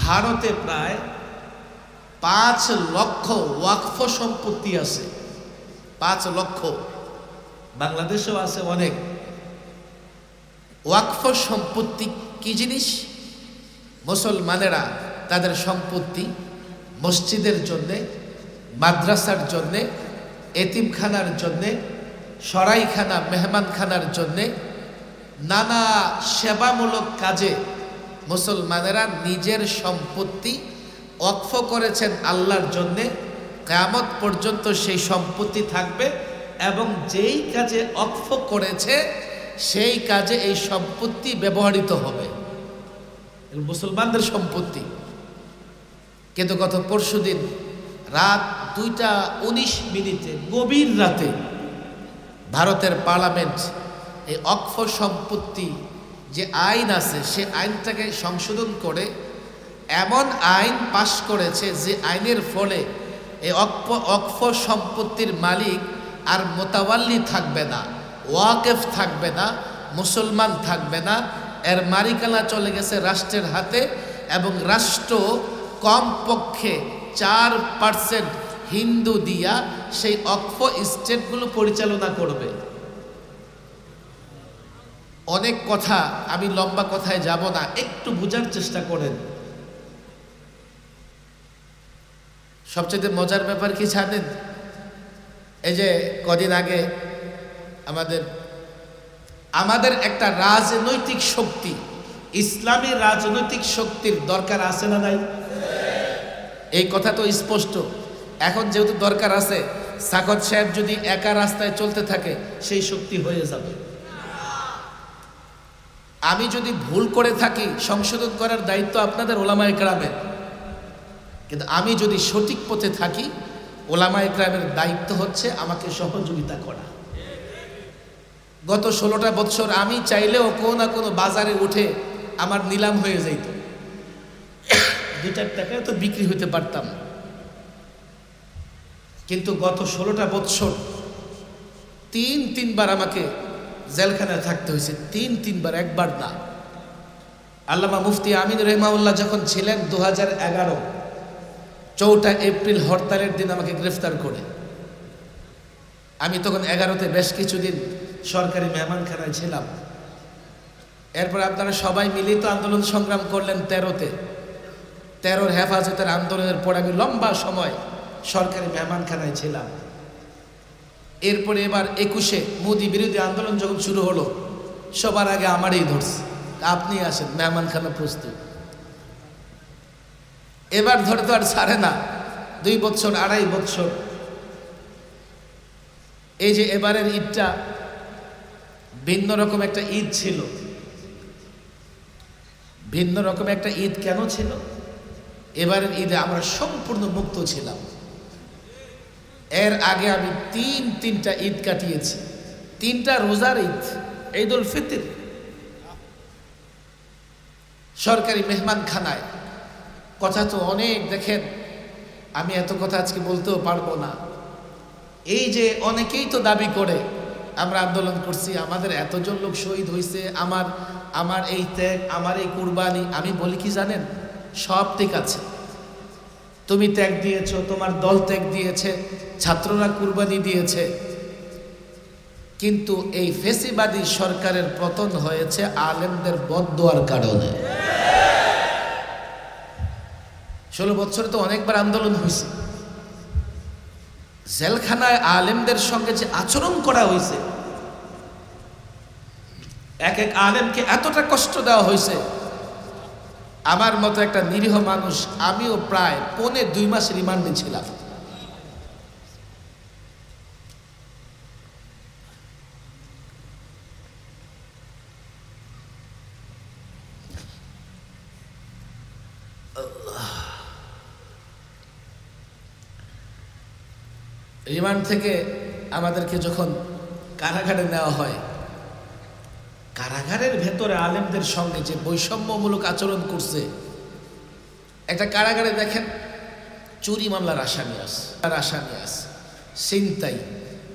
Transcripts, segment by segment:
ভারতে প্রায় ৫ লক্ষ ওয়াকফ সম্পত্তি আছে। ৫ লক্ষ। বাংলাদেশেও আছে অনেক। ওয়াকফ সম্পত্তি কি জিনিস? মুসলমানেরা তাদের সম্পত্তি মসজিদের জন্যে, মাদ্রাসার জন্যে, এতিমখানার জন্যে, সরাইখানা মেহমানখানার জন্যে, নানা সেবামূলক কাজে মুসলমানেরা নিজের সম্পত্তি ওয়াকফ করেছেন আল্লাহর জন্যে। কিয়ামত পর্যন্ত সেই সম্পত্তি থাকবে এবং যেই কাজে ওয়াকফ করেছে সেই কাজে এই সম্পত্তি ব্যবহৃত হবে। মুসলমানদের সম্পত্তি। কিন্তু গত পরশুদিন রাত 2:19 গভীর রাতে ভারতের পার্লামেন্ট এই ওয়াকফ সম্পত্তি যে আইন আছে সে আইনটাকে সংশোধন করে এমন আইন পাশ করেছে যে আইনের ফলে এই ওয়াকফ সম্পত্তির মালিক আর মোতাওয়াল্লি থাকবে না, ওয়াকেফ থাকবে না, মুসলমান থাকবে না। এর মালিকানা চলে গেছে রাষ্ট্রের হাতে এবং রাষ্ট্র কমপক্ষে 4% হিন্দু দিয়া সেই ওয়াকফ স্টেটগুলো পরিচালনা করবে। অনেক কথা, আমি লম্বা কথায় যাব না, একটু বোঝার চেষ্টা করেন। সবচেয়ে মজার ব্যাপার কি জানেন? এই যে কদিন আগে আমাদের একটা রাজনৈতিক শক্তি, ইসলামী রাজনৈতিক শক্তির দরকার আছে না নাই? এই কথা তো স্পষ্ট। এখন যেহেতু দরকার আছে, সাকত সাহেব যদি একা রাস্তায় চলতে থাকে সেই শক্তি হয়ে যাবে। আমি যদি ভুল করে থাকি সংশোধন করার দায়িত্ব আপনাদের ওলামায়ে কেরামের, কিন্তু আমি যদি সঠিক পথে থাকি ওলামায়ে কেরামের দায়িত্ব হচ্ছে আমাকে সহযোগিতা করা। গত 16টা বছর আমি চাইলেও কোনো না কোনো বাজারে উঠে আমার নিলাম হয়ে যাইত, 2-4 টাকায় তো বিক্রি হইতে পারতাম। কিন্তু গত 16টা বছর 3-3 বার আমাকে জেলখানায় থাকতে হয়েছে। 3-3 বার, একবার না। আল্লামা মুফতি আমিন রহমাউল্লাহ যখন ছিলেন 2011 4 এপ্রিল হরতালের দিন আমাকে গ্রেফতার করে। আমি তখন 11তে বেশ কিছুদিন সরকারি মেহমানখানায় ছিলাম। এরপর আপনারা সবাই মিলিত আন্দোলন সংগ্রাম করলেন 13তে। 13 হেফাজতের আন্দোলনের পর আমি লম্বা সময় সরকারি মেহমানখানায় ছিলাম। এরপরে এবার 21-এ মোদি বিরোধী আন্দোলন যখন শুরু হলো, সবার আগে আমারই ধরছে, আপনি আসেন, মেহমানখানা প্রস্তুত। এবার ধরে তো আর ছাড়ে না, 2 বছর 2.5 বছর। এই যে এবারের ঈদটা ভিন্ন রকম একটা ঈদ ছিল। ভিন্ন রকম একটা ঈদ কেন ছিল? এবারের ঈদে আমরা সম্পূর্ণ মুক্ত ছিলাম। এর আগে আমি 3টা ঈদ কাটিয়েছি। 3টা রোজার ঈদ, ঈদুল ফিতর, সরকারি মেহমানখানায়। কথা তো অনেক, দেখেন আমি এত কথা আজকে বলতেও পারবো না। এই যে অনেকেই তো দাবি করে আমরা আন্দোলন করছি, আমাদের এতজন লোক শহীদ হয়েছে, আমার এই ত্যাগ, আমার এই কুরবানি। আমি বলি কি জানেন, সব ঠিক আছে, তুমি ত্যাগ দিয়েছো, তোমার দল ত্যাগ দিয়েছে, ছাত্ররা কুরবানি দিয়েছে, কিন্তু এই ফেসিবাদী সরকারের পতন হয়েছে আলেমদের বদদোয়ার কারণে। 16 বছরে তো অনেকবার আন্দোলন হয়েছে। জেলখানায় আলেমদের সঙ্গে যে আচরণ করা হয়েছে, এক এক আলেমকে এতটা কষ্ট দেওয়া হয়েছে, আমার মতো একটা নিরীহ মানুষ, আমিও প্রায় 2.5 মাস রিমান্ডে ছিলাম। রিমান্ড থেকে আমাদেরকে যখন কারাগারে নেওয়া হয়, কারাগারের ভেতরে আলেমদের সঙ্গে যে বৈষম্যমূলক আচরণ করছে। একটা কারাগারে দেখেন চুরি মামলার আসামি আছে, ছিনতাই,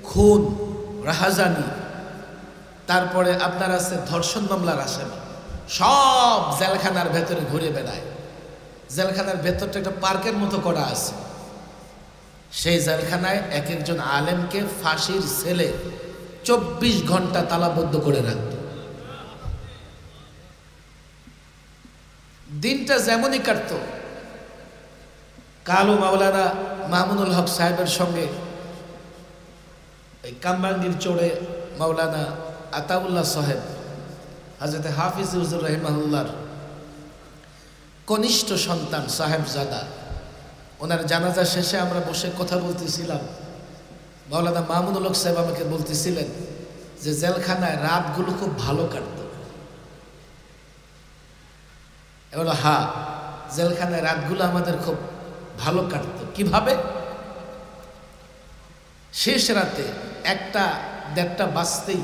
খুন, রাহাজানি, তারপরে আপনার আছে ধর্ষণ মামলার আসামি, সব জেলখানার ভেতরে ঘুরে বেড়ায়। জেলখানার ভেতরটা একটা পার্কের মতো করা আছে। সেই জেলখানায় এক একজন আলেমকে ফাঁসির সেলে 24 ঘন্টা তালাবদ্ধ করে রাখত। দিনটা যেমনই কাটত, কালো মাওলানা মামুনুল হক সাহেবের সঙ্গে এই কামরাঙ্গীর চড়ে মাওলানা আতাউল্লাহ সাহেব হযরত হাফিজ হুজুর রহিমাহুল্লাহর কনিষ্ঠ সন্তান সাহেবজাদা, ওনার জানাজা শেষে আমরা বসে কথা বলতেছিলাম। মাওলানা মামুনুল হক সাহেব আমাকে বলতেছিলেন যে জেলখানায় রাতগুলো খুব ভালো কাটত। এবার হ্যাঁ, জেলখানায় রাতগুলো আমাদের খুব ভালো কাটত। কিভাবে? শেষ রাতে 1টা-1:30 বাজতেই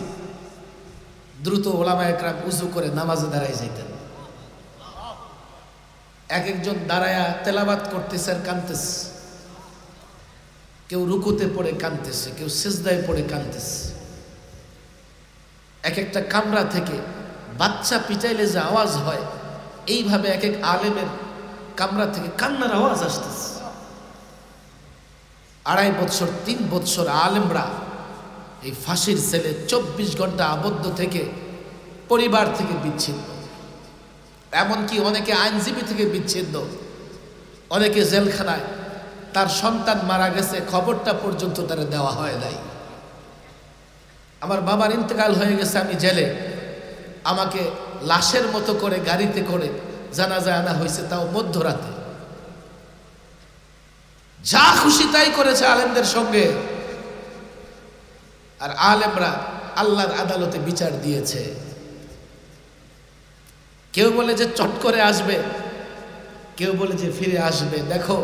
দ্রুত ওলামা একরাম উজু করে নামাজে দাঁড়ায় যাইতেন। এক একজন দাঁড়ায়া তেলাওয়াত করতেছে আর কাঁদতেছে, কেউ রুকুতে পড়ে কাঁদতেছে, কেউ সিজদায় পড়ে কাঁদতেছে। এক একটা কামরা থেকে বাচ্চা পিটাইলে যে আওয়াজ হয়, এইভাবে এক এক আলেমের কামরা থেকে কান্নার আওয়াজ আসতেছে। 2.5 বছর 3 বছর আলেমরা এই ফাঁসির সেলে 24 ঘন্টা আবদ্ধ থেকে পরিবার থেকে বিচ্ছিন্ন, এমনকি অনেকে আইনজীবী থেকে বিচ্ছিন্ন, অনেকে জেলখানায় তার সন্তান মারা গেছে খবরটা পর্যন্ত তারা দেওয়া হয় নাই। আমার বাবার ইন্তেকাল হয়ে গেছে, আমি জেলে, আমাকে লাশের মতো করে গাড়িতে করে জানাজায় আনা হয়েছে, তাও মধ্যরাতে। যা খুশি তাই করেছে আলেমদের সঙ্গে। আর আলেমরা আল্লাহর আদালতে বিচার দিয়েছে। কেউ বলে যে চট করে আসবে, কেউ বলে যে ফিরে আসবে। দেখো,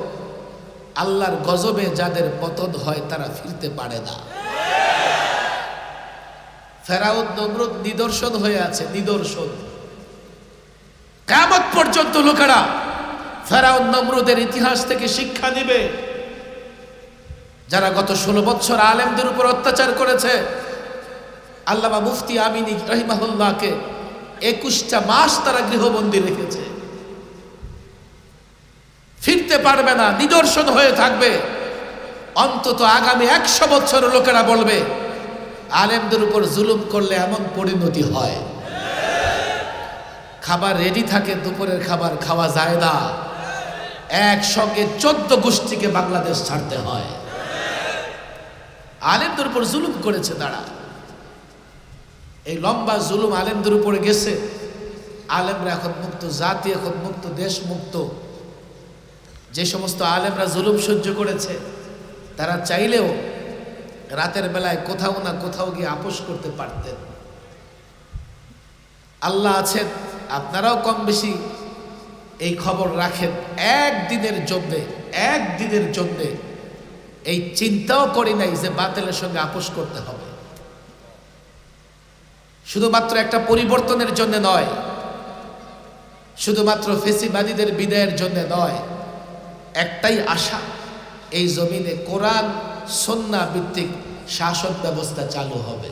আল্লাহর গজবে যাদের পতন হয় তারা ফিরতে পারে না। ফেরাউন নমরুদ নিদর্শন হয়ে আছে, নিদর্শন। কিয়ামত পর্যন্ত লোকেরা ফেরাউন নমরুদের ইতিহাস থেকে শিক্ষা নিবে। যারা গত 16 বছর আলেমদের উপর অত্যাচার করেছে, আল্লামা মুফতি আমিনী রহিমাহুল্লাহকে 21টা মাস তারা গৃহবন্দী রেখেছে। ফিরতে পারবে না, নিদর্শন হয়ে থাকবে। অন্তত আগামী 100 বছর লোকেরা বলবে আলেমদের উপর জুলুম করলে এমন পরিণতি হয়। খাবার রেডি থাকে, দুপুরের খাবার খাওয়া যায় না, একসঙ্গে 14 গোষ্ঠীকে বাংলাদেশ ছাড়তে হয়। আলেমদের উপর জুলুম করেছে তারা। এই লম্বা জুলুম আলেমদের উপরে গেছে। আলেমরা এখন মুক্ত, জাতি এখন মুক্ত, দেশ মুক্ত। যে সমস্ত আলেমরা জুলুম সহ্য করেছে তারা চাইলেও রাতের বেলায় কোথাও না কোথাও গিয়ে আপোষ করতে পারতেন। আল্লাহ আছেন, আপনারাও কম বেশি এই খবর রাখেন। একদিনের জন্যে এই চিন্তাও করি নাই যে বাতিলের সঙ্গে আপোষ করতে হবে। শুধুমাত্র একটা পরিবর্তনের জন্য নয়, শুধুমাত্র ফেসিবাদীদের বিদায়ের জন্য নয়, একটাই আশা, এই জমিনে কোরআন সুন্নাহ ভিত্তিক শাসন ব্যবস্থা চালু হবে।